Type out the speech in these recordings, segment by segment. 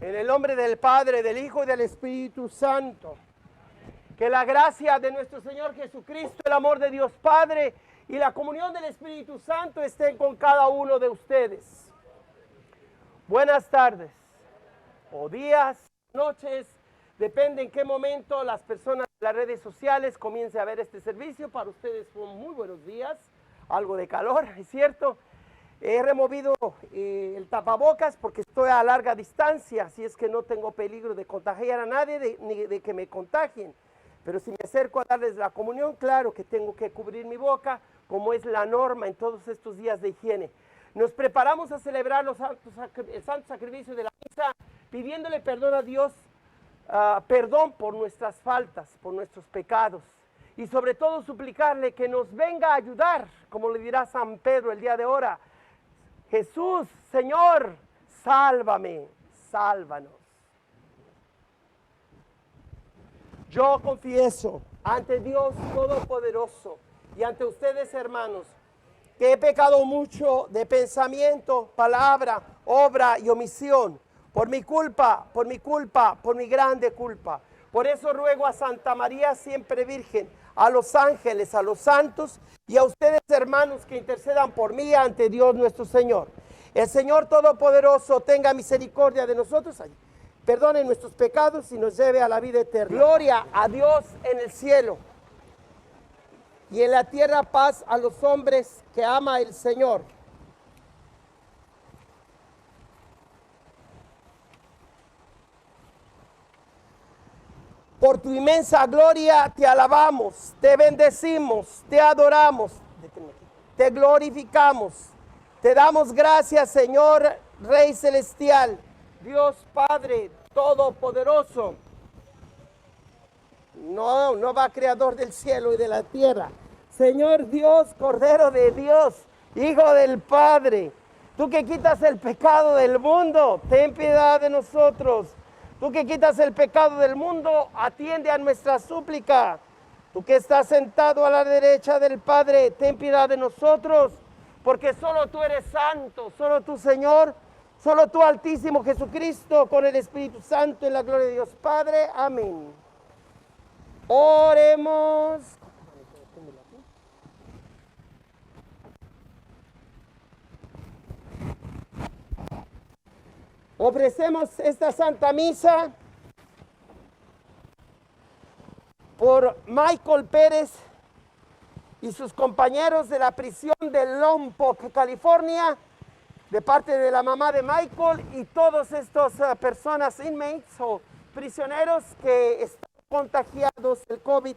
En el nombre del Padre, del Hijo y del Espíritu Santo. Que la gracia de nuestro Señor Jesucristo, el amor de Dios Padre y la comunión del Espíritu Santo estén con cada uno de ustedes. Buenas tardes, o días, noches, depende en qué momento las personas de las redes sociales comiencen a ver este servicio. Para ustedes son muy buenos días, algo de calor, es cierto. He removido el tapabocas porque estoy a larga distancia, así es que no tengo peligro de contagiar a nadie ni de que me contagien. Pero si me acerco a darles la comunión, claro que tengo que cubrir mi boca, como es la norma en todos estos días de higiene. Nos preparamos a celebrar el santo sacrificio de la misa, pidiéndole perdón a Dios, perdón por nuestras faltas, por nuestros pecados. Y sobre todo suplicarle que nos venga a ayudar, como le dirá San Pedro el día de ahora. Jesús, Señor, sálvame, sálvanos. Yo confieso ante Dios Todopoderoso y ante ustedes, hermanos, que he pecado mucho de pensamiento, palabra, obra y omisión, por mi culpa, por mi grande culpa. Por eso ruego a Santa María siempre Virgen, a los ángeles, a los santos y a ustedes, hermanos, que intercedan por mí ante Dios nuestro Señor. El Señor Todopoderoso tenga misericordia de nosotros, perdone nuestros pecados y nos lleve a la vida eterna. Gloria a Dios en el cielo y en la tierra paz a los hombres que ama el Señor. Por tu inmensa gloria te alabamos, te bendecimos, te adoramos, te glorificamos. Te damos gracias, Señor, Rey Celestial, Dios Padre Todopoderoso. No va Creador del cielo y de la tierra. Señor Dios, Cordero de Dios, Hijo del Padre. Tú que quitas el pecado del mundo, ten piedad de nosotros. Tú que quitas el pecado del mundo, atiende a nuestra súplica. Tú que estás sentado a la derecha del Padre, ten piedad de nosotros, porque solo tú eres santo, solo tú, Señor, solo tú, Altísimo Jesucristo, con el Espíritu Santo, en la gloria de Dios Padre. Amén. Oremos. Ofrecemos esta Santa Misa por Michael Pérez y sus compañeros de la prisión de Lompoc, California, de parte de la mamá de Michael y todas estas personas, inmates o prisioneros que están contagiados del COVID.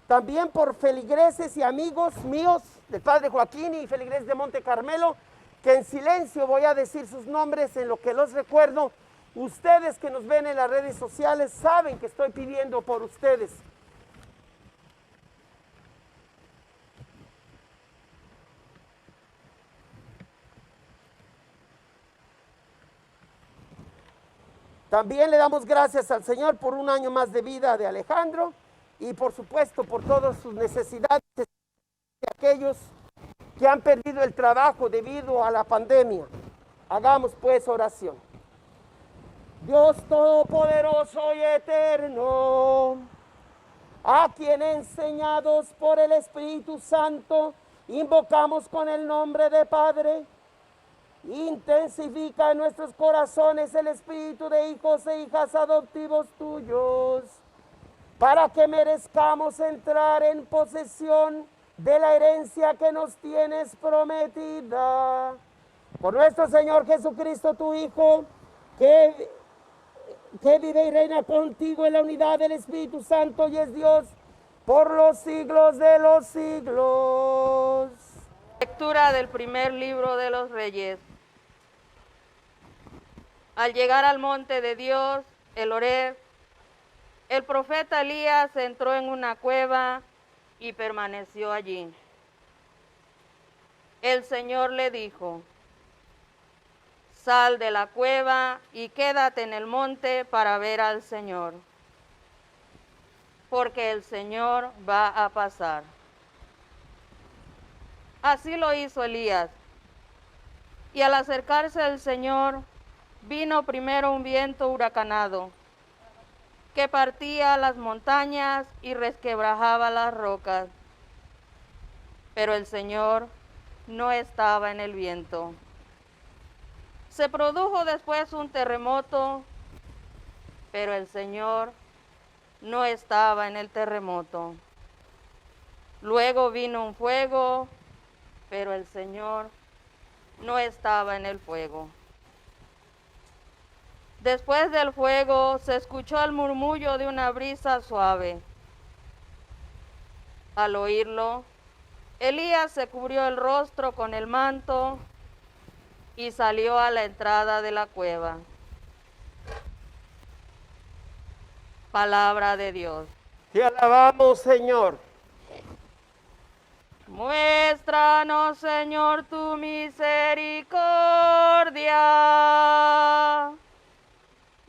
También por feligreses y amigos míos, del padre Joaquín y feligreses de Monte Carmelo, que en silencio voy a decir sus nombres en lo que los recuerdo. Ustedes que nos ven en las redes sociales saben que estoy pidiendo por ustedes. También le damos gracias al Señor por un año más de vida de Alejandro y por supuesto por todas sus necesidades de aquellos que han perdido el trabajo debido a la pandemia. Hagamos pues oración. Dios Todopoderoso y Eterno, a quien enseñados por el Espíritu Santo, invocamos con el nombre de Padre, intensifica en nuestros corazones el espíritu de hijos e hijas adoptivos tuyos, para que merezcamos entrar en posesión de la herencia que nos tienes prometida. Por nuestro Señor Jesucristo, tu Hijo, que vive y reina contigo en la unidad del Espíritu Santo y es Dios por los siglos de los siglos. Lectura del primer libro de los Reyes. Al llegar al monte de Dios, el Horeb, el profeta Elías entró en una cueva y permaneció allí. El Señor le dijo: sal de la cueva y quédate en el monte para ver al Señor, porque el Señor va a pasar. Así lo hizo Elías, y al acercarse el Señor, vino primero un viento huracanado que partía las montañas y resquebrajaba las rocas. Pero el Señor no estaba en el viento. Se produjo después un terremoto, pero el Señor no estaba en el terremoto. Luego vino un fuego, pero el Señor no estaba en el fuego. Después del fuego se escuchó el murmullo de una brisa suave. Al oírlo, Elías se cubrió el rostro con el manto y salió a la entrada de la cueva. Palabra de Dios. Te alabamos, Señor. Muéstranos, Señor, tu misericordia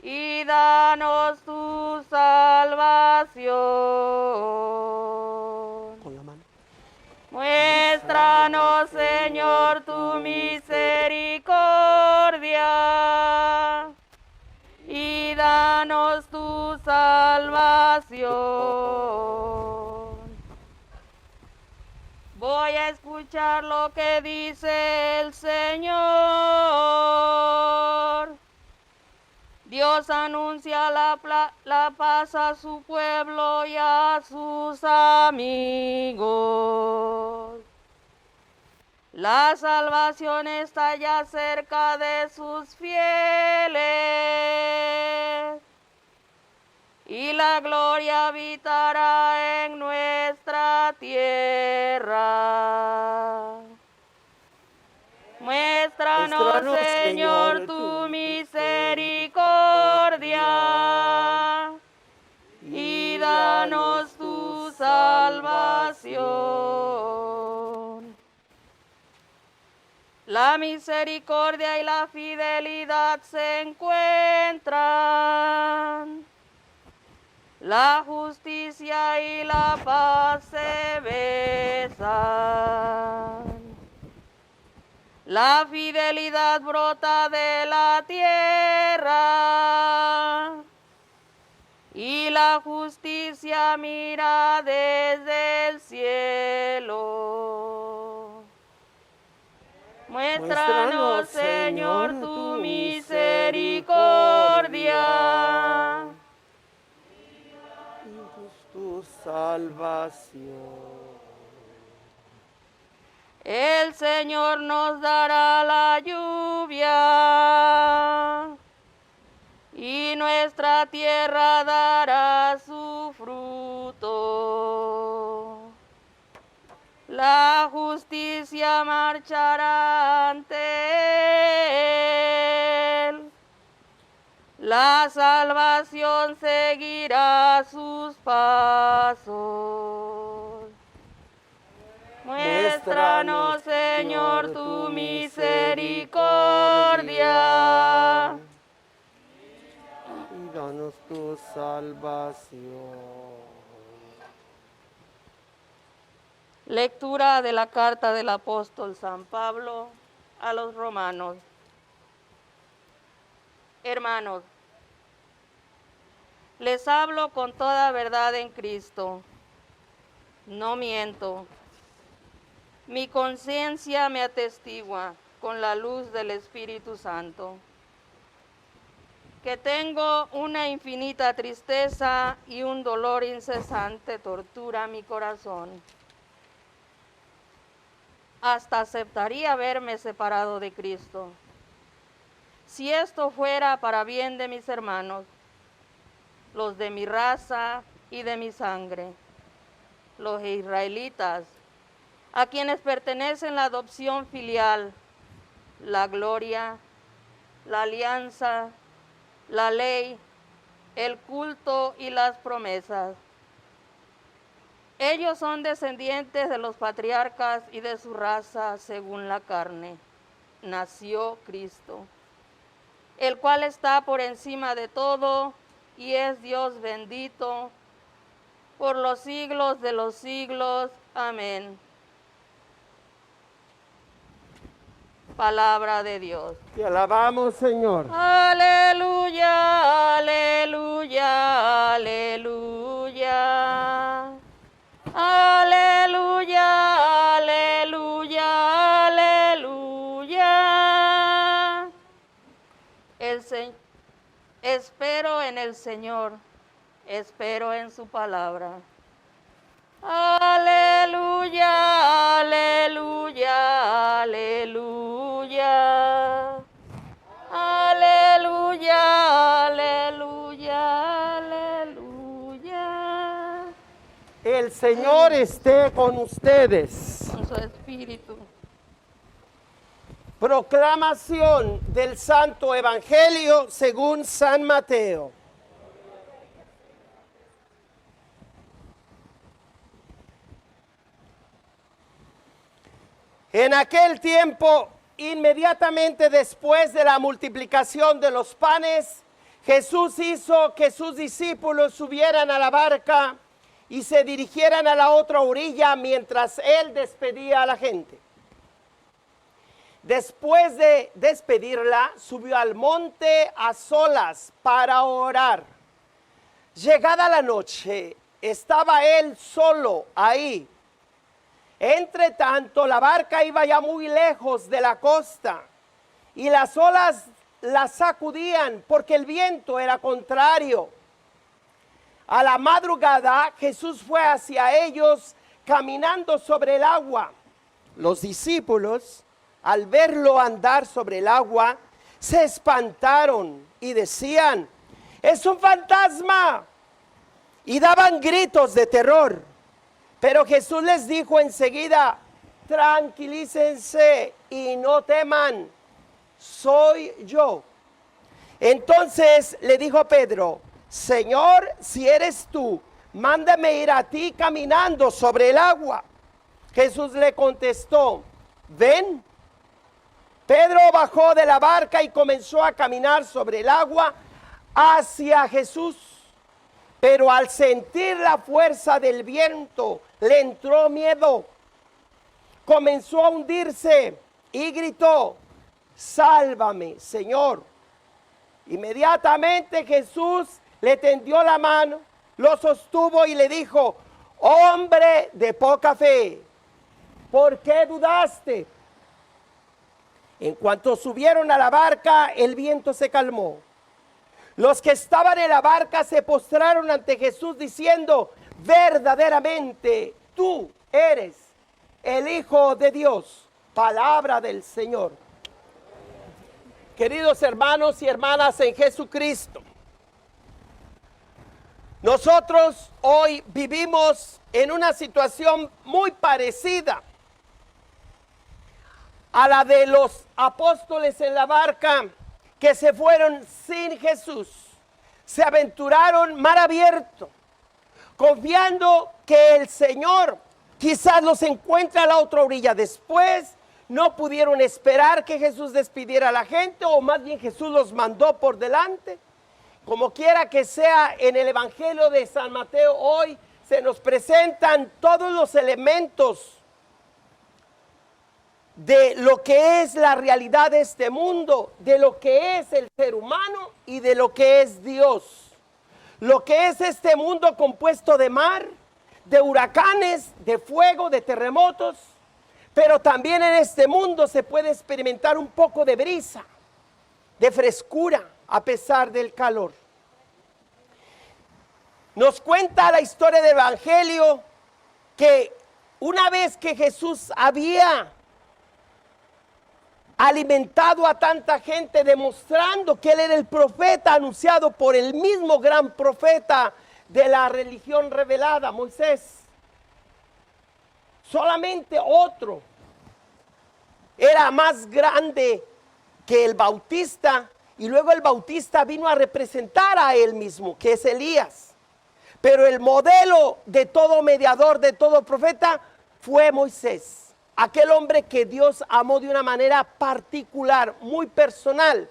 y danos tu salvación. Con la mano. Muéstranos, Señor, tu misericordia y danos tu salvación. Voy a escuchar lo que dice el Señor. Dios anuncia la paz a su pueblo y a sus amigos. La salvación está ya cerca de sus fieles y la gloria habitará en nuestra tierra. Muéstranos, Señor, tu misericordia y danos tu salvación. La misericordia y la fidelidad se encuentran. La justicia y la paz se besan. La fidelidad brota de la tierra y la justicia mira desde el cielo. Muéstranos, Señor, tu misericordia. Tu salvación. El Señor nos dará la lluvia y nuestra tierra dará su fruto. La justicia marchará ante él. La salvación seguirá sus pasos. Muéstranos, Señor, tu misericordia Y danos tu salvación. Lectura de la carta del apóstol San Pablo a los romanos. Hermanos, les hablo con toda verdad en Cristo. No miento. Mi conciencia me atestigua con la luz del Espíritu Santo que tengo una infinita tristeza y un dolor incesante tortura mi corazón. Hasta aceptaría verme separado de Cristo, si esto fuera para bien de mis hermanos, los de mi raza y de mi sangre, los israelitas, a quienes pertenecen la adopción filial, la gloria, la alianza, la ley, el culto y las promesas. Ellos son descendientes de los patriarcas y de su raza según la carne. Nació Cristo, el cual está por encima de todo y es Dios bendito por los siglos de los siglos. Amén. Palabra de Dios. Te alabamos, Señor. Aleluya. espero en el Señor, espero en su palabra. Aleluya, aleluya, aleluya. Aleluya, aleluya, aleluya. El Señor esté con ustedes. Con su espíritu. Proclamación del Santo Evangelio según San Mateo. En aquel tiempo, inmediatamente después de la multiplicación de los panes, Jesús hizo que sus discípulos subieran a la barca y se dirigieran a la otra orilla mientras él despedía a la gente. Después de despedirla, subió al monte a solas para orar. Llegada la noche, estaba él solo ahí. Entre tanto, la barca iba ya muy lejos de la costa y las olas la sacudían porque el viento era contrario. A la madrugada, Jesús fue hacia ellos caminando sobre el agua. Los discípulos, al verlo andar sobre el agua, se espantaron y decían: ¡es un fantasma! Y daban gritos de terror. Pero Jesús les dijo enseguida: tranquilícense y no teman, soy yo. Entonces le dijo Pedro: Señor, si eres tú, mándame ir a ti caminando sobre el agua. Jesús le contestó: ven. Pedro bajó de la barca y comenzó a caminar sobre el agua hacia Jesús. Pero al sentir la fuerza del viento, le entró miedo. Comenzó a hundirse y gritó: sálvame, Señor. Inmediatamente Jesús le tendió la mano, lo sostuvo y le dijo: hombre de poca fe, ¿por qué dudaste? En cuanto subieron a la barca, el viento se calmó. Los que estaban en la barca se postraron ante Jesús diciendo: verdaderamente tú eres el Hijo de Dios. Palabra del Señor. Queridos hermanos y hermanas en Jesucristo, nosotros hoy vivimos en una situación muy parecida a la de los apóstoles en la barca que se fueron sin Jesús. Se aventuraron mar abierto, confiando que el Señor quizás los encuentre a la otra orilla. Después no pudieron esperar que Jesús despidiera a la gente, o más bien Jesús los mandó por delante. Como quiera que sea, en el Evangelio de San Mateo hoy se nos presentan todos los elementos de lo que es la realidad de este mundo, de lo que es el ser humano y de lo que es Dios. Lo que es este mundo compuesto de mar, de huracanes, de fuego, de terremotos, pero también en este mundo se puede experimentar un poco de brisa, de frescura a pesar del calor. Nos cuenta la historia del Evangelio que una vez que Jesús había alimentado a tanta gente, demostrando que él era el profeta anunciado por el mismo gran profeta de la religión revelada, Moisés. Solamente otro era más grande que el Bautista, y luego el Bautista vino a representar a él mismo, que es Elías. Pero el modelo de todo mediador, de todo profeta, fue Moisés. Aquel hombre que Dios amó de una manera particular, muy personal,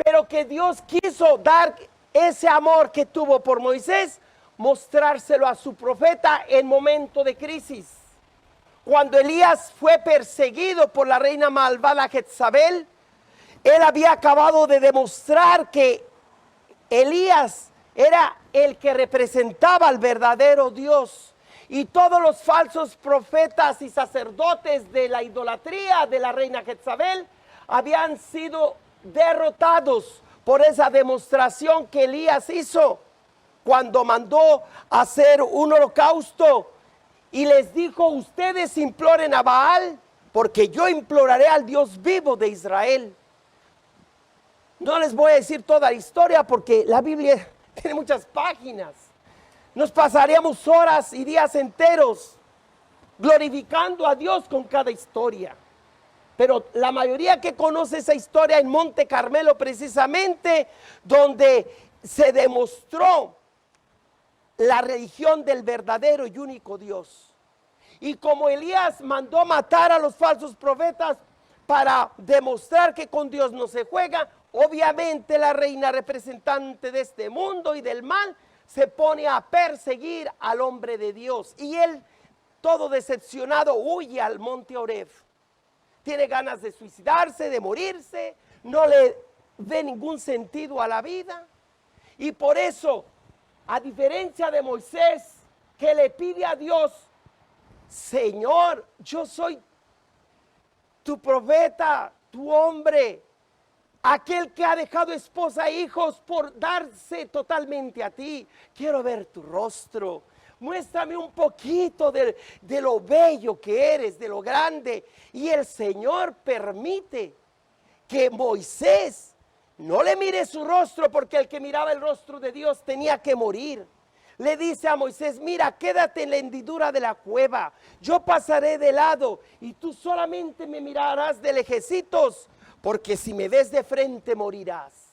pero que Dios quiso dar ese amor que tuvo por Moisés, mostrárselo a su profeta en momento de crisis. Cuando Elías fue perseguido por la reina malvada Jezabel, él había acabado de demostrar que Elías era el que representaba al verdadero Dios. Y todos los falsos profetas y sacerdotes de la idolatría de la reina Jezabel habían sido derrotados por esa demostración que Elías hizo cuando mandó hacer un holocausto y les dijo: ustedes imploren a Baal, porque yo imploraré al Dios vivo de Israel. No les voy a decir toda la historia porque la Biblia tiene muchas páginas. Nos pasaríamos horas y días enteros glorificando a Dios con cada historia. Pero la mayoría que conoce esa historia en Monte Carmelo, precisamente, donde se demostró la religión del verdadero y único Dios. Y como Elías mandó matar a los falsos profetas para demostrar que con Dios no se juega, obviamente la reina representante de este mundo y del mal se pone a perseguir al hombre de Dios. Y él, todo decepcionado, huye al monte Oreb. Tiene ganas de suicidarse, de morirse, no le ve ningún sentido a la vida. Y por eso, a diferencia de Moisés, que le pide a Dios: Señor, yo soy tu profeta, tu hombre, aquel que ha dejado esposa e hijos por darse totalmente a ti. Quiero ver tu rostro. Muéstrame un poquito de lo bello que eres, de lo grande. Y el Señor permite que Moisés no le mire su rostro, porque el que miraba el rostro de Dios tenía que morir. Le dice a Moisés: mira, quédate en la hendidura de la cueva, yo pasaré de lado y tú solamente me mirarás de lejecitos, porque si me ves de frente morirás.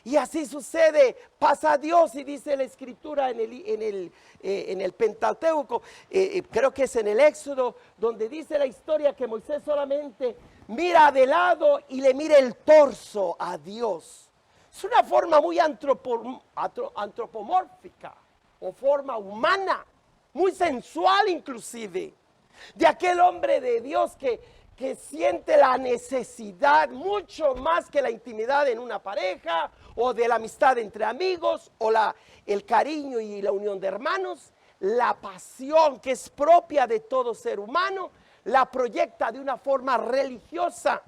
Y así sucede, pasa Dios, y dice la escritura en el Pentateuco, creo que es en el Éxodo, donde dice la historia que Moisés solamente mira de lado y le mira el torso a Dios. Es una forma muy antropomórfica, o forma humana, muy sensual inclusive, de aquel hombre de Dios que siente la necesidad mucho más que la intimidad en una pareja, o de la amistad entre amigos, o el cariño y la unión de hermanos. La pasión que es propia de todo ser humano la proyecta de una forma religiosa,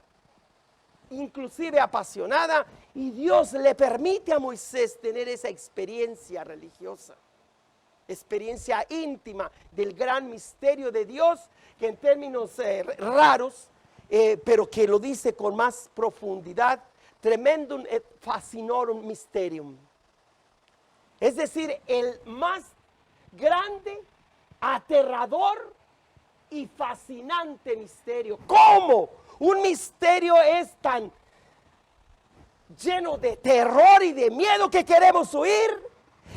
inclusive apasionada, y Dios le permite a Moisés tener esa experiencia religiosa, experiencia íntima del gran misterio de Dios, que en términos raros, pero que lo dice con más profundidad: tremendum et fascinorum mysterium. Es decir, el más grande, aterrador y fascinante misterio. ¿Cómo un misterio es tan lleno de terror y de miedo que queremos huir,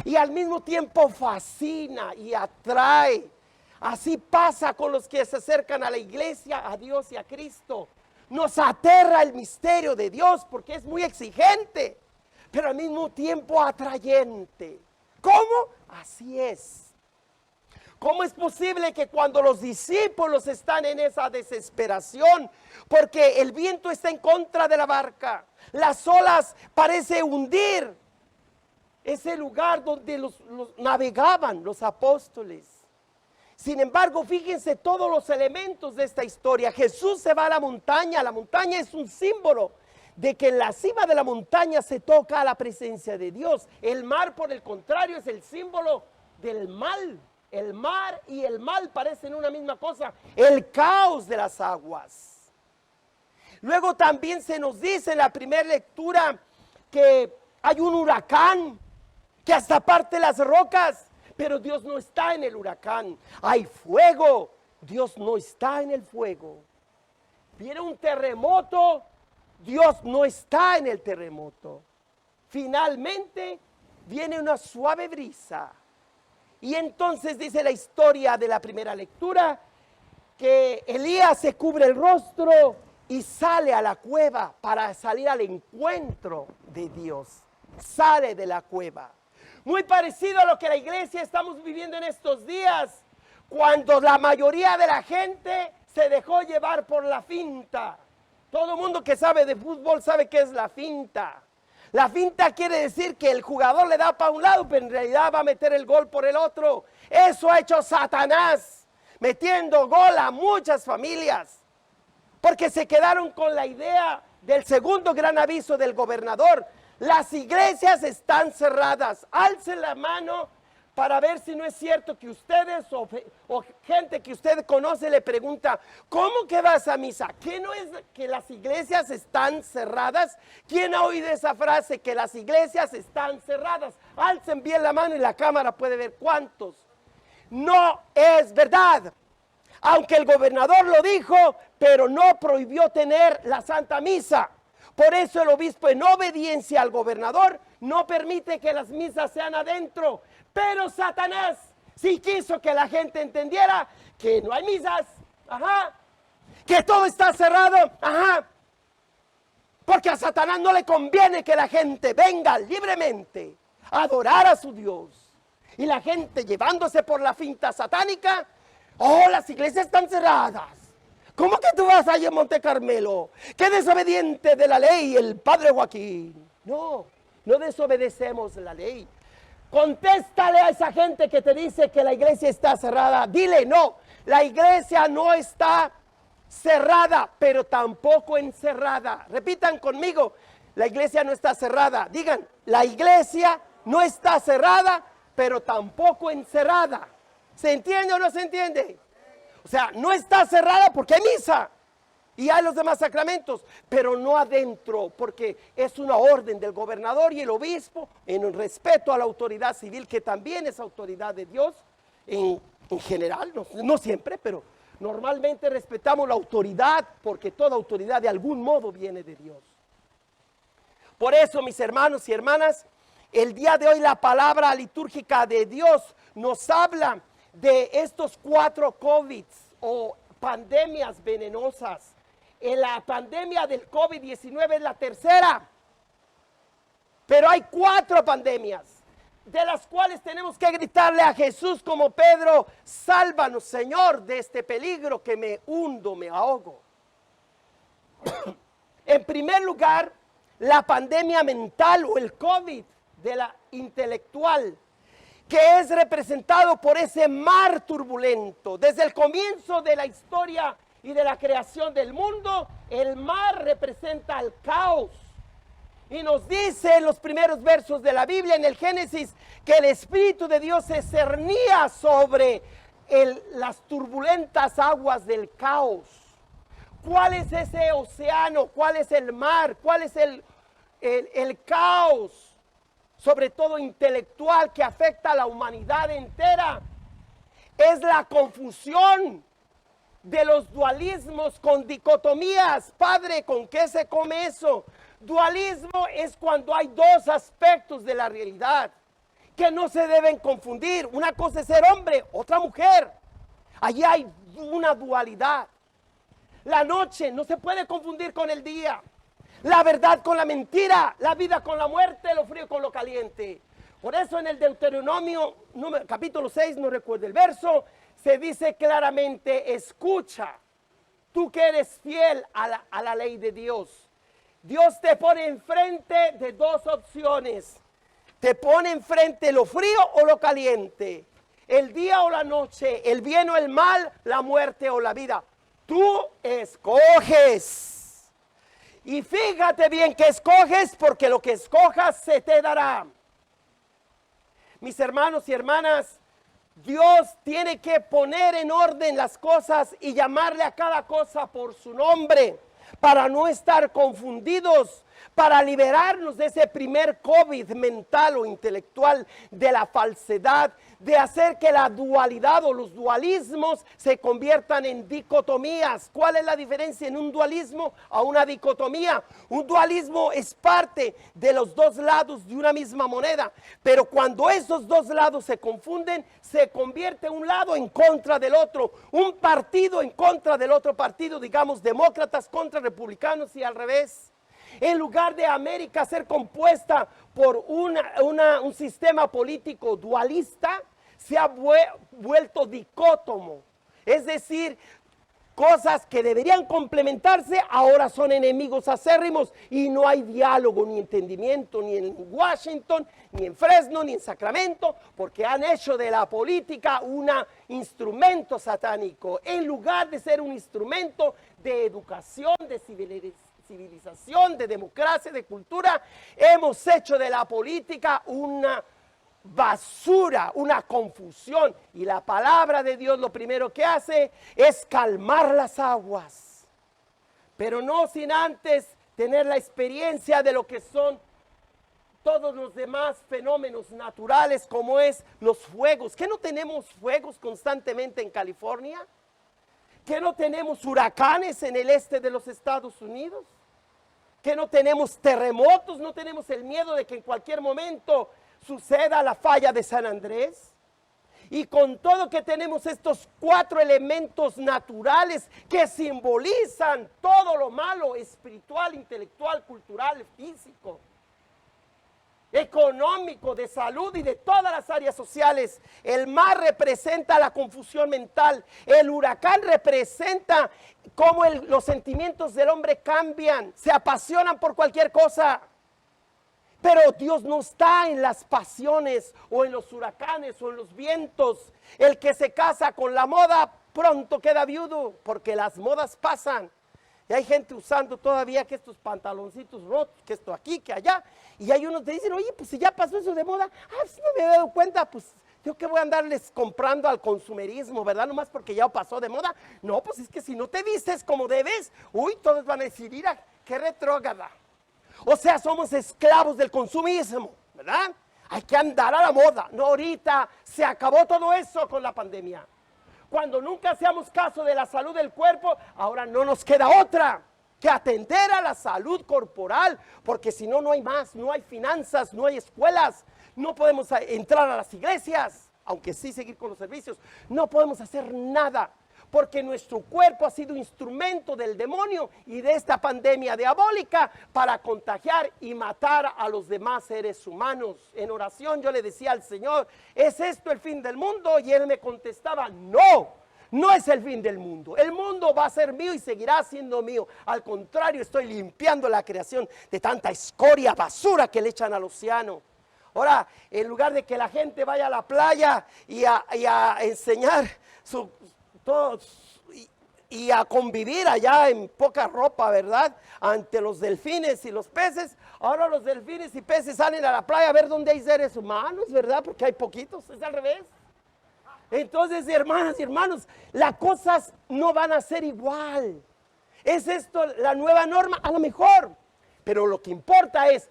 y al mismo tiempo fascina y atrae? Así pasa con los que se acercan a la iglesia, a Dios y a Cristo. Nos aterra el misterio de Dios porque es muy exigente, pero al mismo tiempo atrayente. ¿Cómo? Así es. ¿Cómo es posible que cuando los discípulos están en esa desesperación, porque el viento está en contra de la barca, las olas parecen hundir ese lugar donde los navegaban los apóstoles? Sin embargo, fíjense todos los elementos de esta historia. Jesús se va a la montaña. La montaña es un símbolo de que en la cima de la montaña se toca a la presencia de Dios. El mar, por el contrario, es el símbolo del mal. El mar y el mal parecen una misma cosa, el caos de las aguas. Luego también se nos dice en la primera lectura que hay un huracán que hasta parte las rocas, pero Dios no está en el huracán. Hay fuego, Dios no está en el fuego. Viene un terremoto, Dios no está en el terremoto. Finalmente viene una suave brisa. Y entonces dice la historia de la primera lectura que Elías se cubre el rostro y sale a la cueva para salir al encuentro de Dios. Sale de la cueva. Muy parecido a lo que la iglesia estamos viviendo en estos días, cuando la mayoría de la gente se dejó llevar por la finta. Todo el mundo que sabe de fútbol sabe qué es la finta. La finta quiere decir que el jugador le da para un lado, pero en realidad va a meter el gol por el otro. Eso ha hecho Satanás, metiendo gol a muchas familias, porque se quedaron con la idea del segundo gran aviso del gobernador. Las iglesias están cerradas. Alcen la mano para ver si no es cierto que ustedes o gente que usted conoce le pregunta, ¿cómo que vas a misa? ¿Qué no es que las iglesias están cerradas? ¿Quién ha oído esa frase, que las iglesias están cerradas? Alcen bien la mano y la cámara puede ver cuántos. No es verdad. Aunque el gobernador lo dijo, pero no prohibió tener la Santa Misa. Por eso el obispo, en obediencia al gobernador, no permite que las misas sean adentro. Pero Satanás sí quiso que la gente entendiera que no hay misas, que todo está cerrado, porque a Satanás no le conviene que la gente venga libremente a adorar a su Dios. Y la gente llevándose por la finta satánica, las iglesias están cerradas. ¿Cómo que tú vas allá en Monte Carmelo? ¡Qué desobediente de la ley el padre Joaquín! No desobedecemos la ley. Contéstale a esa gente que te dice que la iglesia está cerrada. Dile, no, la iglesia no está cerrada, pero tampoco encerrada. Repitan conmigo, la iglesia no está cerrada. Digan, la iglesia no está cerrada, pero tampoco encerrada. ¿Se entiende o no se entiende? O sea, no está cerrada porque hay misa y hay los demás sacramentos, pero no adentro, porque es una orden del gobernador y el obispo, en respeto a la autoridad civil, que también es autoridad de Dios, en general, no siempre, pero normalmente respetamos la autoridad, porque toda autoridad de algún modo viene de Dios. Por eso, mis hermanos y hermanas, el día de hoy la palabra litúrgica de Dios nos habla de estos 4 COVID o pandemias venenosas. La pandemia del COVID-19 es la tercera, pero hay 4 pandemias, de las cuales tenemos que gritarle a Jesús como Pedro, sálvanos, Señor, de este peligro, que me hundo, me ahogo. En primer lugar, la pandemia mental o el COVID de la intelectual, que es representado por ese mar turbulento. Desde el comienzo de la historia y de la creación del mundo, el mar representa el caos. Y nos dice en los primeros versos de la Biblia, en el Génesis, que el Espíritu de Dios se cernía sobre las turbulentas aguas del caos. ¿Cuál es ese océano? ¿Cuál es el mar? ¿Cuál es el caos? Sobre todo intelectual, que afecta a la humanidad entera. Es la confusión de los dualismos con dicotomías. Padre, ¿con qué se come eso? Dualismo es cuando hay 2 aspectos de la realidad que no se deben confundir. Una cosa es ser hombre, otra mujer. Allí hay una dualidad. La noche no se puede confundir con el día. La verdad con la mentira, la vida con la muerte, lo frío con lo caliente. Por eso en el Deuteronomio capítulo 6, no recuerdo el verso, se dice claramente, escucha, tú que eres fiel a la ley de Dios. Dios te pone enfrente de 2 opciones. Te pone enfrente lo frío o lo caliente, el día o la noche, el bien o el mal, la muerte o la vida. Tú escoges. Y fíjate bien que escoges, porque lo que escojas se te dará. Mis hermanos y hermanas, Dios tiene que poner en orden las cosas y llamarle a cada cosa por su nombre, para no estar confundidos, para liberarnos de ese primer COVID mental o intelectual, de la falsedad, de hacer que la dualidad o los dualismos se conviertan en dicotomías. ¿Cuál es la diferencia en un dualismo a una dicotomía? Un dualismo es parte de los 2 lados de una misma moneda, pero cuando esos 2 lados se confunden, se convierte un lado en contra del otro, un partido en contra del otro partido, digamos demócratas contra republicanos y al revés. En lugar de América ser compuesta por un sistema político dualista, se ha vuelto dicótomo. Es decir, cosas que deberían complementarse ahora son enemigos acérrimos y no hay diálogo ni entendimiento ni en Washington, ni en Fresno, ni en Sacramento, porque han hecho de la política un instrumento satánico en lugar de ser un instrumento de educación, de civilización, de democracia, de cultura, hemos hecho de la política una basura, una confusión. Y la palabra de Dios lo primero que hace es calmar las aguas, pero no sin antes tener la experiencia de lo que son todos los demás fenómenos naturales, como es los fuegos. ¿Que no tenemos fuegos constantemente en California? ¿Que no tenemos huracanes en el este de los Estados Unidos? ¿Que no tenemos terremotos? ¿No tenemos el miedo de que en cualquier momento suceda la falla de San Andrés? Y con todo que tenemos estos 4 elementos naturales que simbolizan todo lo malo, espiritual, intelectual, cultural, físico, económico, de salud y de todas las áreas sociales. El mar representa la confusión mental. El huracán representa cómo los sentimientos del hombre cambian, se apasionan por cualquier cosa. Pero Dios no está en las pasiones o en los huracanes o en los vientos. El que se casa con la moda pronto queda viudo, porque las modas pasan. Y hay gente usando todavía que estos pantaloncitos rotos, que esto aquí, que allá. Y hay unos que dicen, oye, pues si ya pasó eso de moda, si no me he dado cuenta, pues yo que voy a andarles comprando al consumerismo, ¿verdad? Nomás porque ya pasó de moda. No, pues es que si no te vistes como debes, uy, todos van a decir, mira, qué retrógrada. O sea, somos esclavos del consumismo, ¿verdad? Hay que andar a la moda. No, ahorita se acabó todo eso con la pandemia. Cuando nunca hacíamos caso de la salud del cuerpo, ahora no nos queda otra que atender a la salud corporal, porque si no, no hay más, no hay finanzas, no hay escuelas, no podemos entrar a las iglesias, aunque sí seguir con los servicios, no podemos hacer nada, porque nuestro cuerpo ha sido instrumento del demonio y de esta pandemia diabólica para contagiar y matar a los demás seres humanos. En oración yo le decía al Señor, ¿es esto el fin del mundo? Y Él me contestaba, no, no es el fin del mundo. El mundo va a ser mío y seguirá siendo mío. Al contrario, estoy limpiando la creación de tanta escoria, basura que le echan al océano. Ahora, en lugar de que la gente vaya a la playa y a enseñar y a convivir allá en poca ropa, ¿verdad? Ante los delfines y los peces. Ahora los delfines y peces salen a la playa a ver dónde hay seres humanos, ¿verdad? Porque hay poquitos, es al revés. Entonces, hermanas y hermanos, las cosas no van a ser igual. ¿Es esto la nueva norma? A lo mejor. Pero lo que importa es,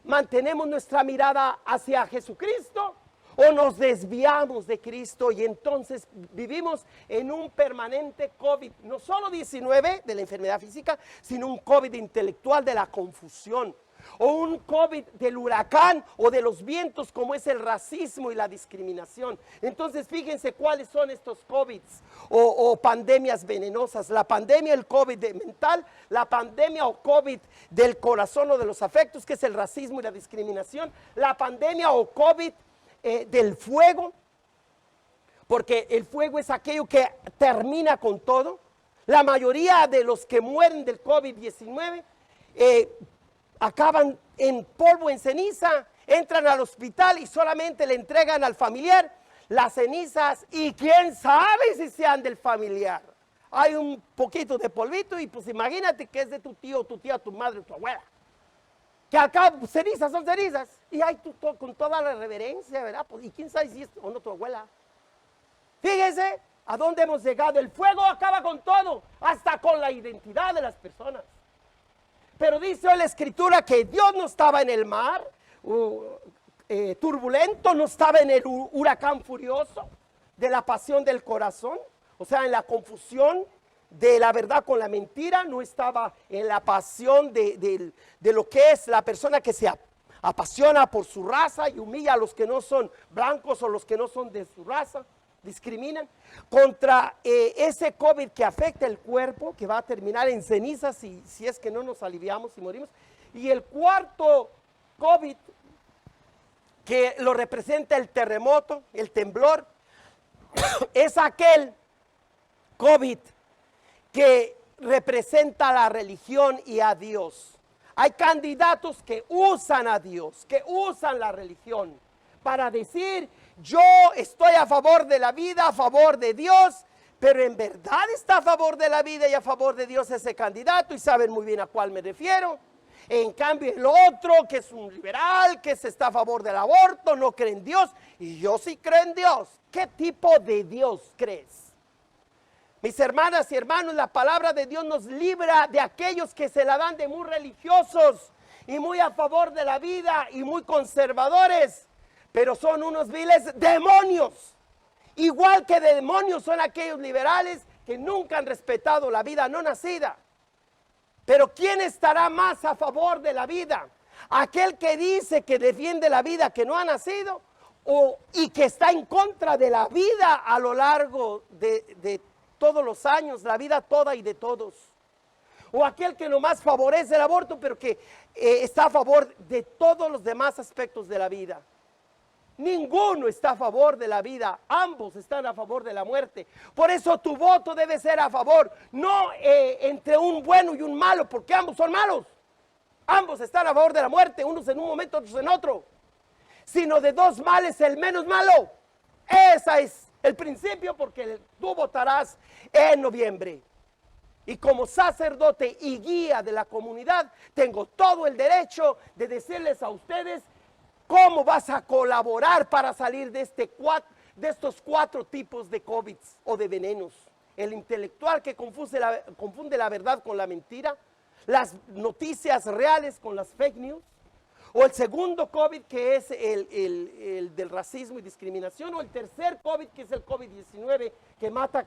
¿mantenemos nuestra mirada hacia Jesucristo o nos desviamos de Cristo y entonces vivimos en un permanente COVID, no solo 19 de la enfermedad física, sino un COVID intelectual de la confusión, o un COVID del huracán o de los vientos como es el racismo y la discriminación? Entonces fíjense cuáles son estos COVIDs o pandemias venenosas. La pandemia, el COVID mental, la pandemia o COVID del corazón o de los afectos, que es el racismo y la discriminación, la pandemia o COVID del fuego, porque el fuego es aquello que termina con todo. La mayoría de los que mueren del COVID-19 acaban en polvo, en ceniza, entran al hospital y solamente le entregan al familiar las cenizas y quién sabe si sean del familiar. Hay un poquito de polvito y pues imagínate que es de tu tío, tu tía, tu madre, tu abuela. Que acá cenizas son cenizas. Y hay con toda la reverencia, ¿verdad? Pues, y quién sabe si es o no tu abuela. Fíjese a dónde hemos llegado. El fuego acaba con todo, hasta con la identidad de las personas. Pero dice la Escritura que Dios no estaba en el mar turbulento, no estaba en el huracán furioso de la pasión del corazón, o sea, en la confusión de la verdad con la mentira, no estaba en la pasión de lo que es la persona que se apasiona por su raza y humilla a los que no son blancos o los que no son de su raza, discriminan contra ese COVID que afecta el cuerpo, que va a terminar en cenizas si es que no nos aliviamos y morimos. Y el cuarto COVID, que lo representa el terremoto, el temblor, es aquel COVID que representa a la religión y a Dios. Hay candidatos que usan a Dios, que usan la religión para decir, yo estoy a favor de la vida, a favor de Dios, pero en verdad está a favor de la vida y a favor de Dios ese candidato, y saben muy bien a cuál me refiero. En cambio el otro, que es un liberal, que está a favor del aborto, no cree en Dios, y yo sí creo en Dios. ¿Qué tipo de Dios crees? Mis hermanas y hermanos, la palabra de Dios nos libra de aquellos que se la dan de muy religiosos y muy a favor de la vida y muy conservadores, pero son unos viles demonios. Igual que de demonios son aquellos liberales que nunca han respetado la vida no nacida. Pero ¿quién estará más a favor de la vida? ¿Aquel que dice que defiende la vida que no ha nacido? ¿Y que está en contra de la vida a lo largo de todos los años, la vida toda y de todos? ¿O aquel que nomás favorece el aborto, pero que está a favor de todos los demás aspectos de la vida? Ninguno está a favor de la vida, ambos están a favor de la muerte. Por eso tu voto debe ser a favor, no entre un bueno y un malo, porque ambos son malos. Ambos están a favor de la muerte, unos en un momento, otros en otro. Sino de dos males el menos malo. Ese es el principio, porque tú votarás en noviembre. Y como sacerdote y guía de la comunidad, tengo todo el derecho de decirles a ustedes ¿cómo vas a colaborar para salir de estos cuatro tipos de COVID o de venenos? El intelectual que confunde la verdad con la mentira, las noticias reales con las fake news, o el segundo COVID que es el del racismo y discriminación, o el tercer COVID que es el COVID-19 que mata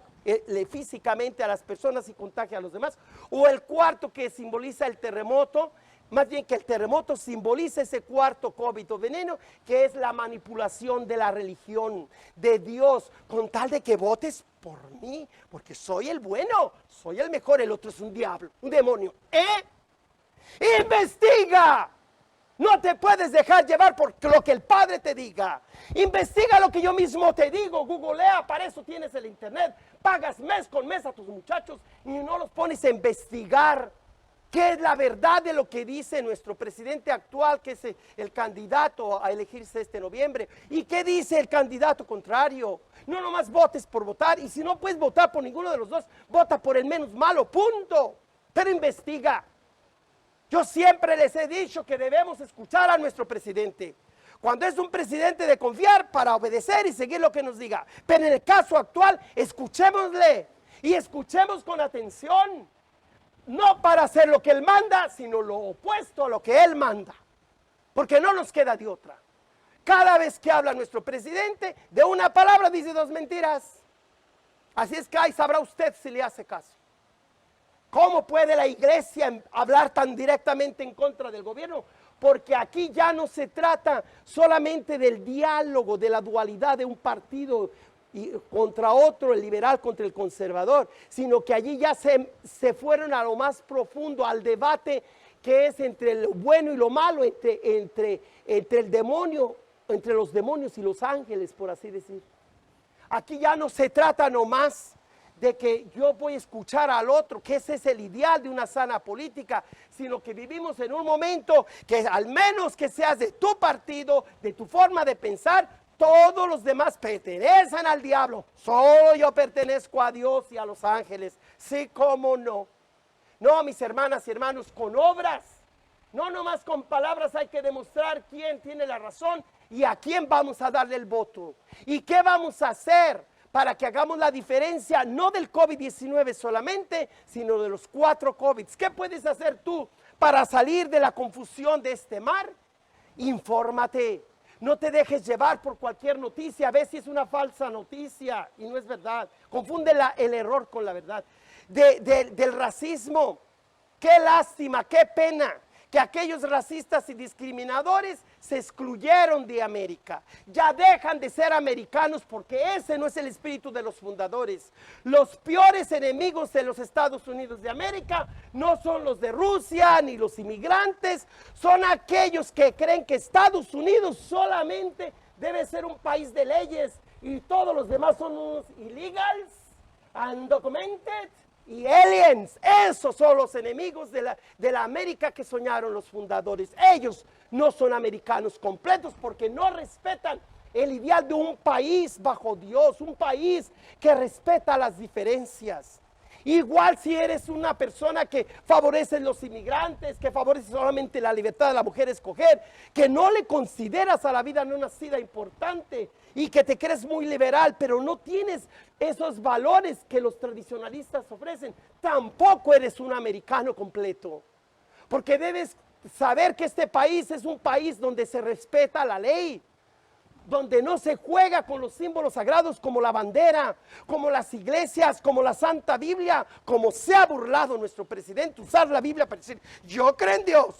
físicamente a las personas y contagia a los demás, o el cuarto que simboliza el terremoto. Más bien que el terremoto simboliza ese cuarto COVID o veneno, que es la manipulación de la religión, de Dios, con tal de que votes por mí, porque soy el bueno, soy el mejor, el otro es un diablo, un demonio. ¡Investiga! No te puedes dejar llevar por lo que el Padre te diga. Investiga lo que yo mismo te digo, googlea, para eso tienes el internet, pagas mes con mes a tus muchachos y no los pones a investigar. ¿Qué es la verdad de lo que dice nuestro presidente actual, que es el candidato a elegirse este noviembre? ¿Y qué dice el candidato contrario? No nomás votes por votar, y si no puedes votar por ninguno de los dos, vota por el menos malo, punto. Pero investiga. Yo siempre les he dicho que debemos escuchar a nuestro presidente. Cuando es un presidente de confiar, para obedecer y seguir lo que nos diga. Pero en el caso actual, escuchémosle y escuchemos con atención. No para hacer lo que Él manda, sino lo opuesto a lo que Él manda. Porque no nos queda de otra. Cada vez que habla nuestro presidente, de una palabra dice dos mentiras. Así es que ahí sabrá usted si le hace caso. ¿Cómo puede la iglesia hablar tan directamente en contra del gobierno? Porque aquí ya no se trata solamente del diálogo, de la dualidad de un partido contra otro, el liberal contra el conservador, sino que allí ya se fueron a lo más profundo, al debate que es entre lo bueno y lo malo, entre el demonio, entre los demonios y los ángeles, por así decir. Aquí ya no se trata nomás de que yo voy a escuchar al otro, que ese es el ideal de una sana política, sino que vivimos en un momento que al menos que seas de tu partido, de tu forma de pensar, todos los demás pertenecen al diablo. Solo yo pertenezco a Dios y a los ángeles. Sí, cómo no. No, mis hermanas y hermanos, con obras. No nomás con palabras hay que demostrar quién tiene la razón y a quién vamos a darle el voto. ¿Y qué vamos a hacer para que hagamos la diferencia, no del COVID-19 solamente, sino de los 4 COVIDs? ¿Qué puedes hacer tú para salir de la confusión de este mar? Infórmate. No te dejes llevar por cualquier noticia. A veces es una falsa noticia y no es verdad. Confunde el error con la verdad. Del racismo. Qué lástima, qué pena que aquellos racistas y discriminadores se excluyeron de América. Ya dejan de ser americanos porque ese no es el espíritu de los fundadores. Los peores enemigos de los Estados Unidos de América no son los de Rusia ni los inmigrantes, son aquellos que creen que Estados Unidos solamente debe ser un país de leyes y todos los demás son unos illegals, undocumented y aliens. Esos son los enemigos de la América que soñaron los fundadores. Ellos no son americanos completos porque no respetan el ideal de un país bajo Dios, un país que respeta las diferencias. Igual si eres una persona que favorece los inmigrantes, que favorece solamente la libertad de la mujer escoger, que no le consideras a la vida no nacida importante y que te crees muy liberal, pero no tienes esos valores que los tradicionalistas ofrecen, tampoco eres un americano completo. Porque debes saber que este país es un país donde se respeta la ley, donde no se juega con los símbolos sagrados como la bandera, como las iglesias, como la Santa Biblia, como se ha burlado nuestro presidente, usar la Biblia para decir, yo creo en Dios.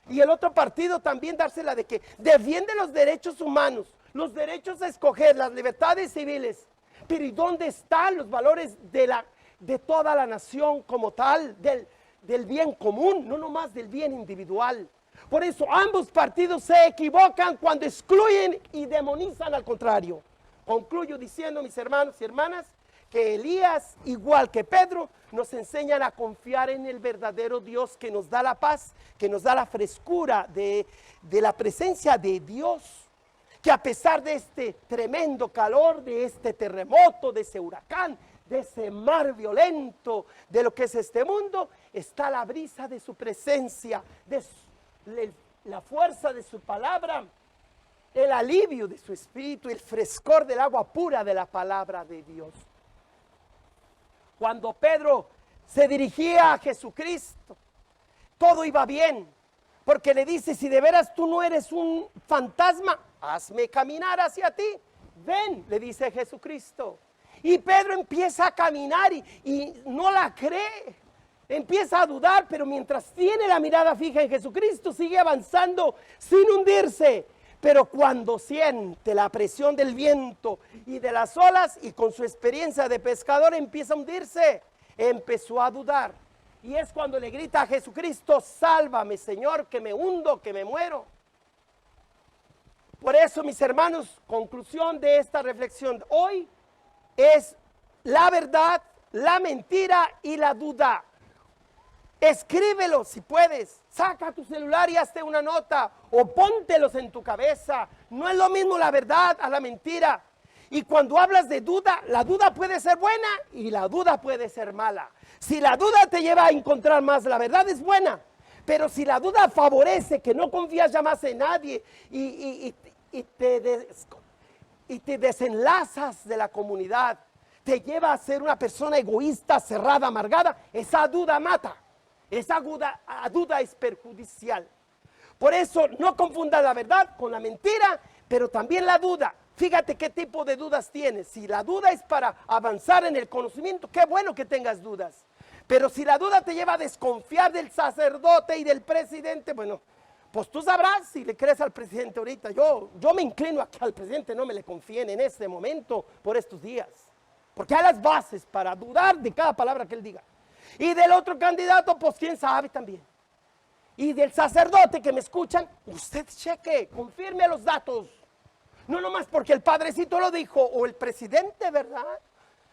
Y el otro partido también dársela de que defiende los derechos humanos, los derechos a escoger, las libertades civiles. Pero ¿y dónde están los valores de toda la nación como tal, del bien común, no nomás del bien individual? Por eso ambos partidos se equivocan cuando excluyen y demonizan al contrario. Concluyo diciendo, mis hermanos y hermanas, que Elías, igual que Pedro, nos enseñan a confiar en el verdadero Dios que nos da la paz, que nos da la frescura de la presencia de Dios, que a pesar de este tremendo calor, de este terremoto, de ese huracán, de ese mar violento, de lo que es este mundo, está la brisa de su presencia, la fuerza de su palabra, el alivio de su espíritu, el frescor del agua pura de la palabra de Dios. Cuando Pedro se dirigía a Jesucristo, todo iba bien, porque le dice, si de veras tú no eres un fantasma, hazme caminar hacia ti. Ven, le dice Jesucristo. Y Pedro empieza a caminar y no la cree. Empieza a dudar, pero mientras tiene la mirada fija en Jesucristo, sigue avanzando sin hundirse. Pero cuando siente la presión del viento y de las olas, y con su experiencia de pescador empieza a hundirse, empezó a dudar. Y es cuando le grita a Jesucristo, sálvame, Señor, que me hundo, que me muero. Por eso, mis hermanos, conclusión de esta reflexión hoy es la verdad, la mentira y la duda. Escríbelo si puedes, saca tu celular y hazte una nota o póntelos en tu cabeza. No es lo mismo la verdad a la mentira. Y cuando hablas de duda, la duda puede ser buena y la duda puede ser mala. Si la duda te lleva a encontrar más, la verdad es buena. Pero si la duda favorece que no confías ya más en nadie y te desenlazas de la comunidad, te lleva a ser una persona egoísta, cerrada, amargada, esa duda mata. Esa duda es perjudicial. Por eso no confundas la verdad con la mentira, pero también la duda. Fíjate qué tipo de dudas tienes. Si la duda es para avanzar en el conocimiento, qué bueno que tengas dudas. Pero si la duda te lleva a desconfiar del sacerdote y del presidente, bueno, pues tú sabrás si le crees al presidente ahorita. Yo me inclino a que al presidente no me le confíen en este momento por estos días. Porque hay las bases para dudar de cada palabra que él diga. Y del otro candidato, pues quién sabe también. Y del sacerdote que me escuchan, usted cheque, confirme los datos. No nomás porque el padrecito lo dijo o el presidente, ¿verdad?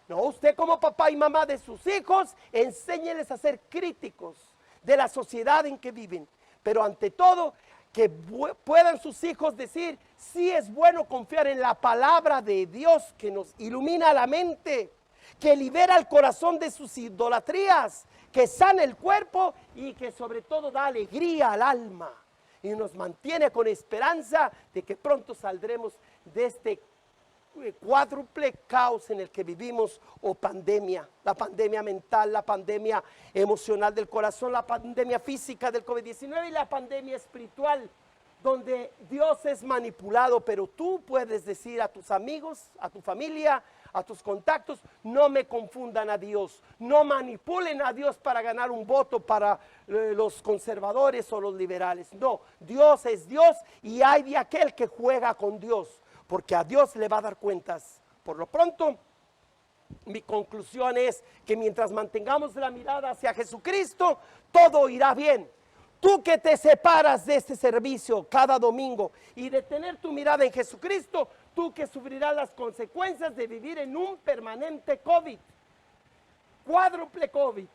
No, usted como papá y mamá de sus hijos, enséñeles a ser críticos de la sociedad en que viven. Pero ante todo, que puedan sus hijos decir, sí es bueno confiar en la palabra de Dios que nos ilumina la mente, que libera el corazón de sus idolatrías, que sana el cuerpo y que sobre todo da alegría al alma y nos mantiene con esperanza de que pronto saldremos de este cuádruple caos en el que vivimos o pandemia, la pandemia mental, la pandemia emocional del corazón, la pandemia física del COVID-19 y la pandemia espiritual, donde Dios es manipulado, pero tú puedes decir a tus amigos, a tu familia, a tus contactos, no me confundan a Dios, no manipulen a Dios para ganar un voto para los conservadores o los liberales. No, Dios es Dios y hay de aquel que juega con Dios, porque a Dios le va a dar cuentas. Por lo pronto, mi conclusión es que mientras mantengamos la mirada hacia Jesucristo, todo irá bien. Tú que te separas de este servicio cada domingo y de tener tu mirada en Jesucristo, tú que sufrirás las consecuencias de vivir en un permanente COVID, cuádruple COVID,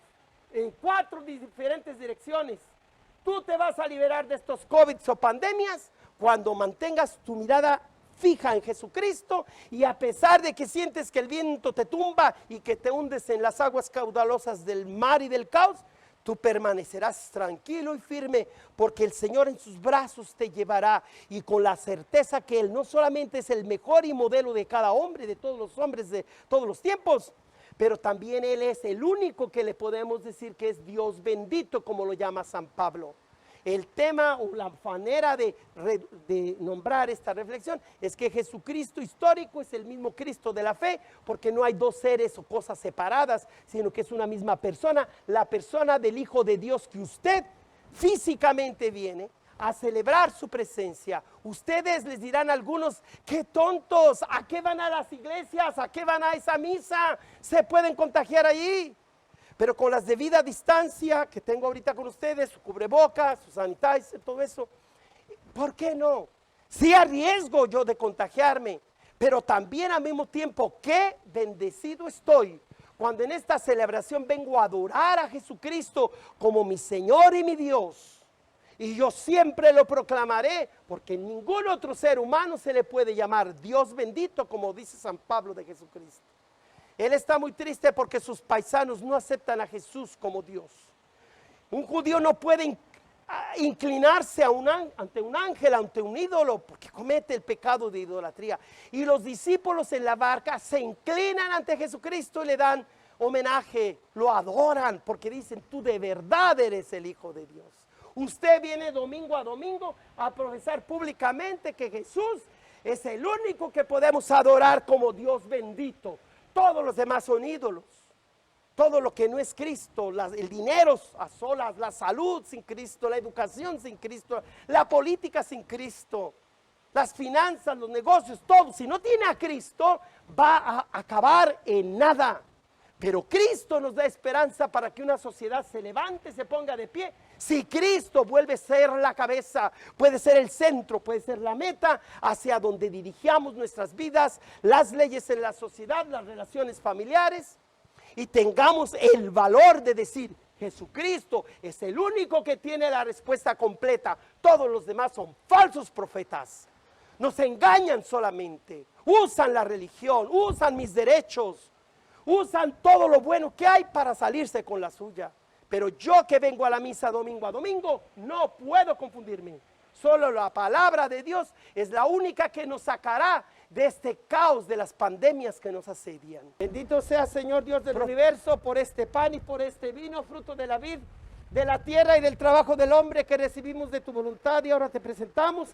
en 4 diferentes direcciones. Tú te vas a liberar de estos COVID o pandemias cuando mantengas tu mirada fija en Jesucristo, y a pesar de que sientes que el viento te tumba y que te hundes en las aguas caudalosas del mar y del caos, tú permanecerás tranquilo y firme, porque el Señor en sus brazos te llevará, y con la certeza que Él no solamente es el mejor y modelo de cada hombre, de todos los hombres de todos los tiempos, pero también Él es el único que le podemos decir que es Dios bendito, como lo llama San Pablo. El tema o la manera de nombrar esta reflexión es que Jesucristo histórico es el mismo Cristo de la fe, porque no hay dos seres o cosas separadas, sino que es una misma persona, la persona del Hijo de Dios, que usted físicamente viene a celebrar su presencia. Ustedes les dirán a algunos: qué tontos, ¿a qué van a las iglesias? ¿A qué van a esa misa? ¿Se pueden contagiar allí? Pero con las debida distancia que tengo ahorita con ustedes, su cubrebocas, su sanitizer, todo eso, ¿por qué no? Sí arriesgo yo de contagiarme, pero también al mismo tiempo qué bendecido estoy cuando en esta celebración vengo a adorar a Jesucristo como mi Señor y mi Dios. Y yo siempre lo proclamaré, porque ningún otro ser humano se le puede llamar Dios bendito, como dice San Pablo de Jesucristo. Él está muy triste porque sus paisanos no aceptan a Jesús como Dios. Un judío no puede inclinarse ante un ángel, ante un ídolo, porque comete el pecado de idolatría. Y los discípulos en la barca se inclinan ante Jesucristo y le dan homenaje, lo adoran, porque dicen: tú de verdad eres el Hijo de Dios. Usted viene domingo a domingo a profesar públicamente que Jesús es el único que podemos adorar como Dios bendito. Todos los demás son ídolos. Todo lo que no es Cristo, el dinero a solas, la salud sin Cristo, la educación sin Cristo, la política sin Cristo, las finanzas, los negocios, todo. Si no tiene a Cristo, va a acabar en nada. Pero Cristo nos da esperanza para que una sociedad se levante, se ponga de pie. Si Cristo vuelve a ser la cabeza, puede ser el centro, puede ser la meta hacia donde dirigamos nuestras vidas, las leyes en la sociedad, las relaciones familiares, y tengamos el valor de decir: Jesucristo es el único que tiene la respuesta completa. Todos los demás son falsos profetas. Nos engañan solamente, usan la religión, usan mis derechos, usan todo lo bueno que hay para salirse con la suya. Pero yo que vengo a la misa domingo a domingo, no puedo confundirme. Solo la palabra de Dios es la única que nos sacará de este caos de las pandemias que nos asedian. Bendito sea, Señor Dios del universo, por este pan y por este vino, fruto de la vid, de la tierra y del trabajo del hombre que recibimos de tu voluntad y ahora te presentamos.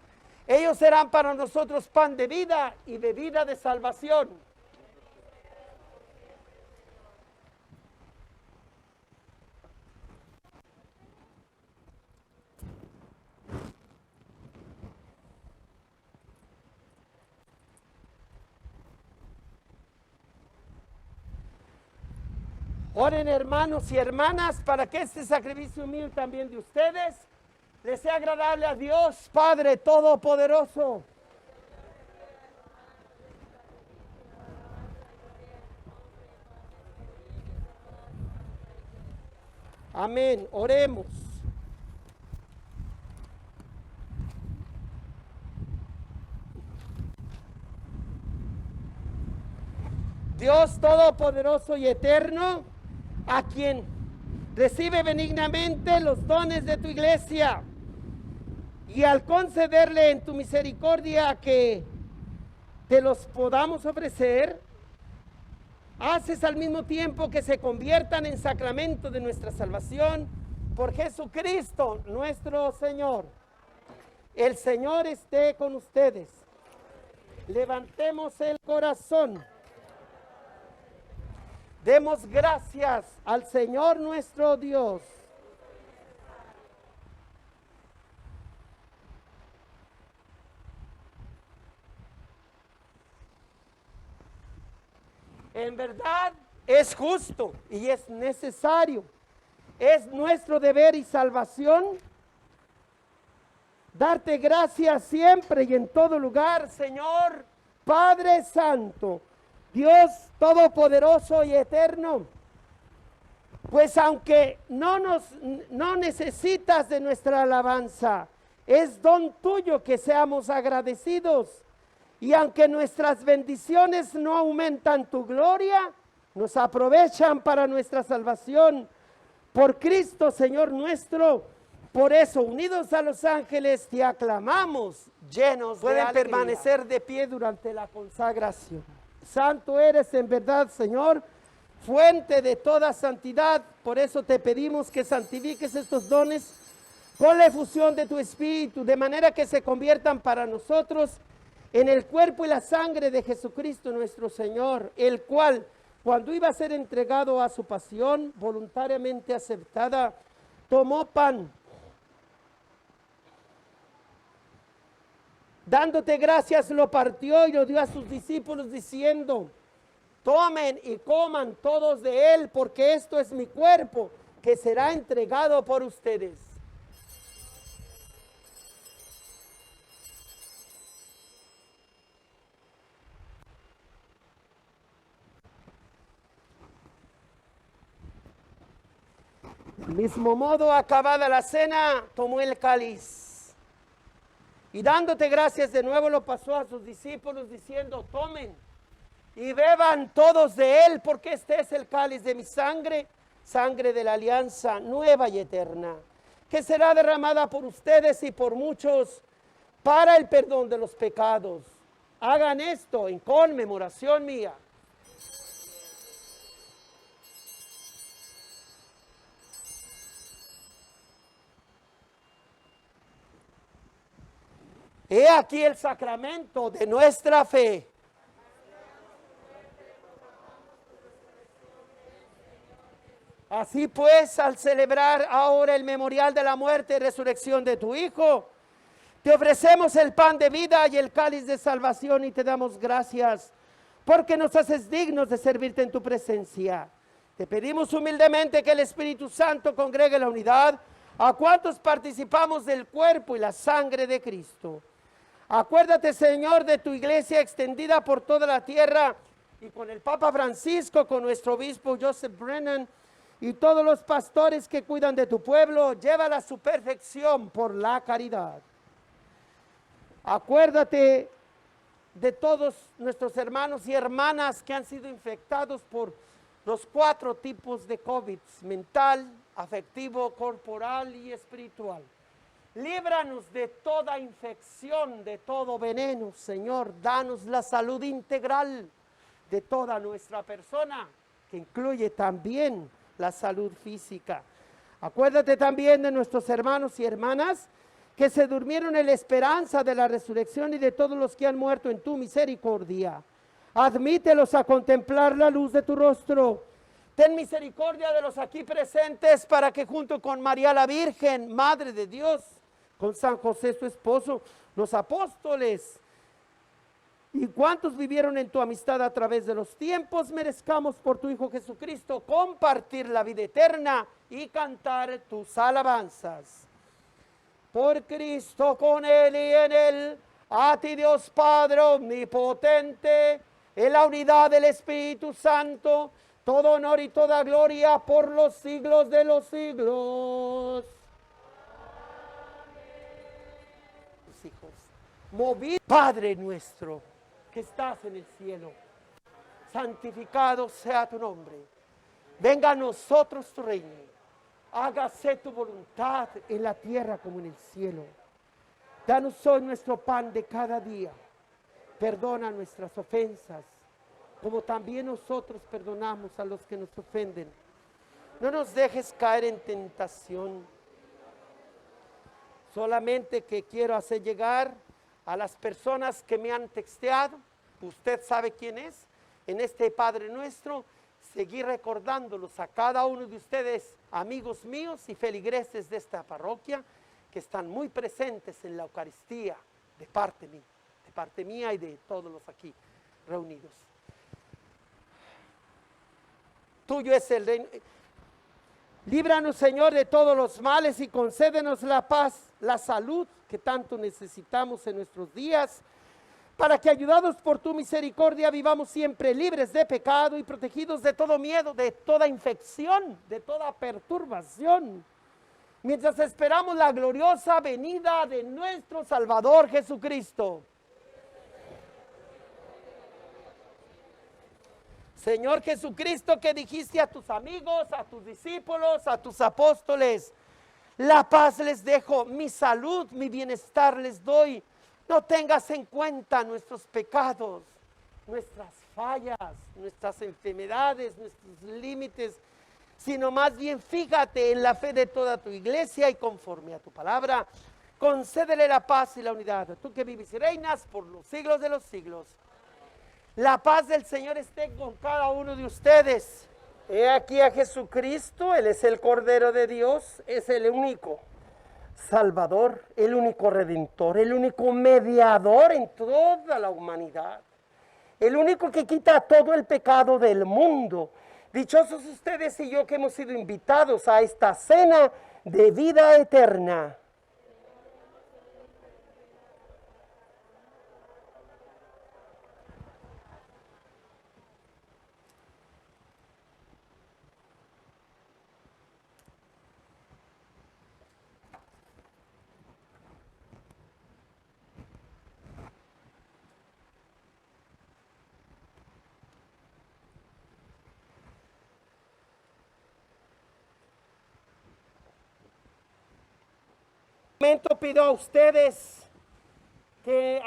Ellos serán para nosotros pan de vida y bebida de salvación. Oren, hermanos y hermanas, para que este sacrificio mío también de ustedes les sea agradable a Dios Padre Todopoderoso. Amén. Oremos. Dios Todopoderoso y Eterno, a quien recibe benignamente los dones de tu iglesia, y al concederle en tu misericordia que te los podamos ofrecer, haces al mismo tiempo que se conviertan en sacramento de nuestra salvación por Jesucristo nuestro Señor. El Señor esté con ustedes. Levantemos el corazón. Demos gracias al Señor nuestro Dios. En verdad es justo y es necesario. Es nuestro deber y salvación darte gracias siempre y en todo lugar, Señor Padre Santo, Dios Todopoderoso y Eterno, pues aunque no necesitas de nuestra alabanza, es don tuyo que seamos agradecidos Y aunque nuestras bendiciones no aumentan tu gloria, nos aprovechan para nuestra salvación. Por Cristo, Señor nuestro. Por eso, unidos a los ángeles, te aclamamos, llenos de alegría. Pueden permanecer de pie durante la consagración. Santo eres en verdad, Señor, fuente de toda santidad. Por eso te pedimos que santifiques estos dones con la efusión de tu Espíritu, de manera que se conviertan para nosotros en el cuerpo y la sangre de Jesucristo nuestro Señor, el cual, cuando iba a ser entregado a su pasión voluntariamente aceptada, tomó pan, dándote gracias, lo partió y lo dio a sus discípulos diciendo: tomen y coman todos de él, porque esto es mi cuerpo, que será entregado por ustedes. Del mismo modo, acabada la cena, tomó el cáliz y dándote gracias de nuevo lo pasó a sus discípulos diciendo: tomen y beban todos de él, porque este es el cáliz de mi sangre, sangre de la alianza nueva y eterna, que será derramada por ustedes y por muchos para el perdón de los pecados. Hagan esto en conmemoración mía. He aquí el sacramento de nuestra fe. Así pues, al celebrar ahora el memorial de la muerte y resurrección de tu Hijo, te ofrecemos el pan de vida y el cáliz de salvación y te damos gracias porque nos haces dignos de servirte en tu presencia. Te pedimos humildemente que el Espíritu Santo congregue la unidad a cuantos participamos del cuerpo y la sangre de Cristo. Acuérdate, Señor, de tu iglesia extendida por toda la tierra y con el Papa Francisco, con nuestro obispo Joseph Brennan y todos los pastores que cuidan de tu pueblo, llévala a su perfección por la caridad. Acuérdate de todos nuestros hermanos y hermanas que han sido infectados por los 4 tipos de COVID: mental, afectivo, corporal y espiritual. Líbranos de toda infección, de todo veneno, Señor. Danos la salud integral de toda nuestra persona, que incluye también la salud física. Acuérdate también de nuestros hermanos y hermanas que se durmieron en la esperanza de la resurrección y de todos los que han muerto en tu misericordia. Admítelos a contemplar la luz de tu rostro. Ten misericordia de los aquí presentes para que junto con María la Virgen, Madre de Dios, con San José su esposo, los apóstoles y cuantos vivieron en tu amistad a través de los tiempos, merezcamos por tu Hijo Jesucristo compartir la vida eterna y cantar tus alabanzas. Por Cristo, con Él y en Él, a ti Dios Padre omnipotente, en la unidad del Espíritu Santo, todo honor y toda gloria por los siglos de los siglos. Hijos, movid, Padre nuestro que estás en el cielo, santificado sea tu nombre, venga a nosotros tu reino, hágase tu voluntad en la tierra como en el cielo. Danos hoy nuestro pan de cada día, perdona nuestras ofensas, como también nosotros perdonamos a los que nos ofenden. No nos dejes caer en tentación. Solamente que quiero hacer llegar a las personas que me han texteado, usted sabe quién es, en este Padre Nuestro, seguir recordándolos a cada uno de ustedes, amigos míos y feligreses de esta parroquia, que están muy presentes en la Eucaristía, de parte mía y de todos los aquí reunidos. Tuyo es el reino. Líbranos, Señor, de todos los males y concédenos la paz, la salud que tanto necesitamos en nuestros días, para que, ayudados por tu misericordia, vivamos siempre libres de pecado y protegidos de todo miedo, de toda infección, de toda perturbación, mientras esperamos la gloriosa venida de nuestro Salvador Jesucristo. Señor Jesucristo, que dijiste a tus amigos, a tus discípulos, a tus apóstoles, la paz les dejo, mi salud, mi bienestar les doy. No tengas en cuenta nuestros pecados, nuestras fallas, nuestras enfermedades, nuestros límites, sino más bien fíjate en la fe de toda tu iglesia y conforme a tu palabra, concédele la paz y la unidad. Tú que vives y reinas por los siglos de los siglos. La paz del Señor esté con cada uno de ustedes. He aquí a Jesucristo, Él es el Cordero de Dios, es el único Salvador, el único Redentor, el único mediador en toda la humanidad, el único que quita todo el pecado del mundo. Dichosos ustedes y yo que hemos sido invitados a esta cena de vida eterna. Pido a ustedes que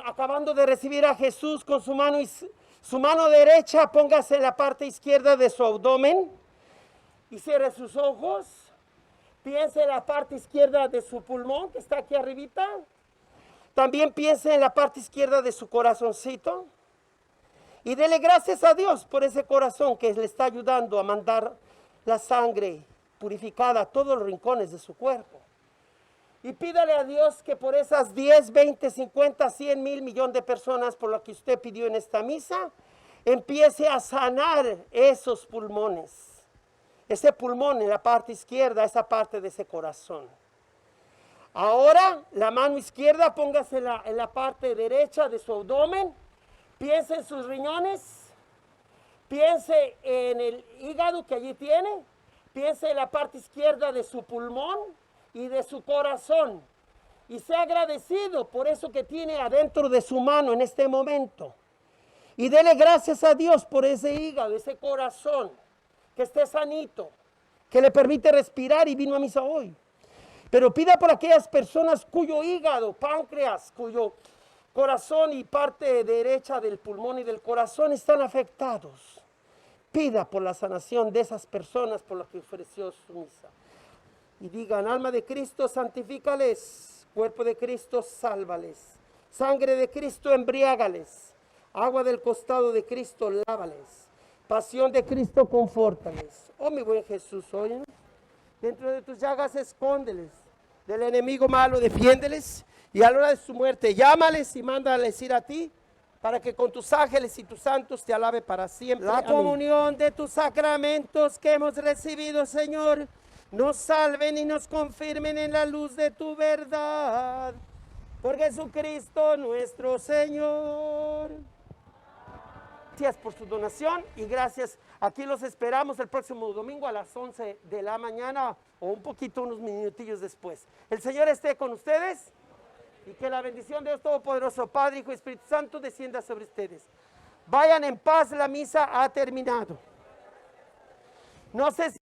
acabando de recibir a Jesús con su mano derecha, póngase en la parte izquierda de su abdomen y cierre sus ojos. Piense en la parte izquierda de su pulmón que está aquí arribita. También piense en la parte izquierda de su corazoncito y dele gracias a Dios por ese corazón que le está ayudando a mandar la sangre purificada a todos los rincones de su cuerpo. Y pídale a Dios que por esas 10, 20, 50, 100, 1000, millón de personas por lo que usted pidió en esta misa, empiece a sanar esos pulmones. Ese pulmón en la parte izquierda, esa parte de ese corazón. Ahora, la mano izquierda, póngase en la parte derecha de su abdomen. Piense en sus riñones. Piense en el hígado que allí tiene. Piense en la parte izquierda de su pulmón y de su corazón, y sea agradecido por eso que tiene adentro de su mano en este momento, y dele gracias a Dios por ese hígado, ese corazón, que esté sanito, que le permite respirar y vino a misa hoy. Pero pida por aquellas personas cuyo hígado, páncreas, cuyo corazón y parte derecha del pulmón y del corazón están afectados. Pida por la sanación de esas personas por las que ofreció su misa. Y digan, alma de Cristo, santifícales, cuerpo de Cristo, sálvales, sangre de Cristo, embriágales, agua del costado de Cristo, lávales, pasión de Cristo, confórtales. Oh, mi buen Jesús, oye, dentro de tus llagas escóndeles, del enemigo malo defiéndeles, y a la hora de su muerte llámales y mándales ir a ti, para que con tus ángeles y tus santos te alabe para siempre. La comunión de tus sacramentos que hemos recibido, Señor, nos salven y nos confirmen en la luz de tu verdad. Por Jesucristo nuestro Señor. Gracias por su donación y gracias. Aquí los esperamos el próximo domingo a las 11 de la mañana o un poquito, unos minutillos después. El Señor esté con ustedes y que la bendición de Dios Todopoderoso, Padre, Hijo y Espíritu Santo descienda sobre ustedes. Vayan en paz, la misa ha terminado. No sé si